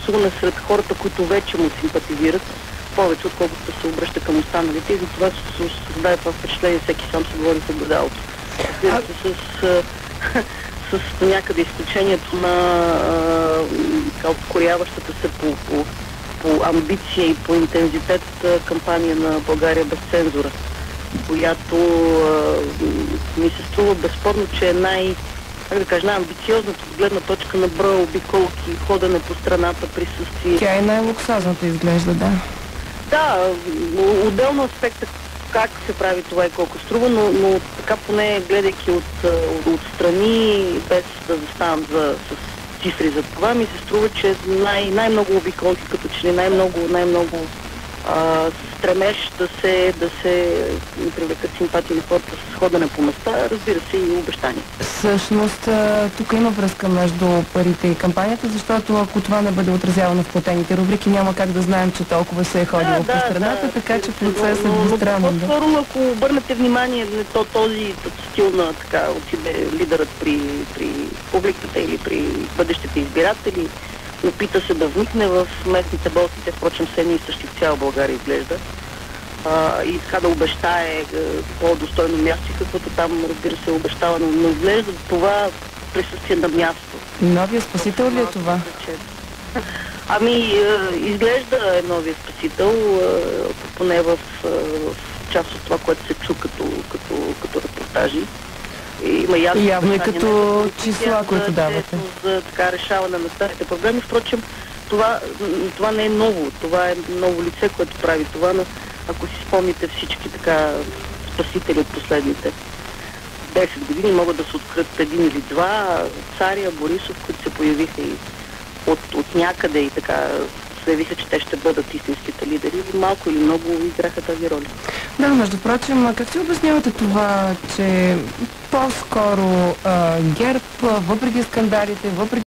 гласуване сред хората, които вече му симпатизират, повече отколкото се обръща към останалите, и затова се създаде това впечатление, всеки сам се говори в огледалото. С някъде изключението на откоряващата се по амбиция и по интензитет кампания на България без цензура, която ми се струва безспорно, че е най-амбициозната от гледна точка на броя обиколки, ходене по страната, присъствие. Тя е най-луксозната, изглежда, да. Да, отделно аспекта как се прави това и колко струва, но така поне гледайки отстрани, без да заставам с цифри за това, ми се струва, че най-много обиколки, като че ли най-много стремеж да се привлекат симпатии на хората с ходене по места, разбира се, и обещания. Всъщност, тук има връзка между парите и кампанията, защото ако това не бъде отразявано в платените рубрики, няма как да знаем, че толкова се е ходило по страната, така че процесът е двустранен. По-скоро, ако обърнете внимание, този стил на така отиде лидерът при публиката или при бъдещите избиратели, опита се да вникне в местните болки, те впрочем са едни и същи в цяла България изглежда, и така да обещае по-достойно място, каквото там, разбира се, обещава, но изглежда това присъствие на място. Новия спасител ли е това? Изглежда е новия спасител, поне в част от това, което се чу като репортажи. Явно и като числа, които давате. За така решаване на старите проблеми. Впрочем, това не е ново. Това е ново лице, което прави това, но ако си спомните всички така спасители от последните 10 години, могат да се открият един или два, Царя, Борисов, които се появиха и от някъде и така заявиха, че те ще бъдат истинските лидери. Малко или много играха тази роля. Да, между прочим, как си обяснявате това, че по-скоро ГЕРБ, въпреки скандалите, въпреки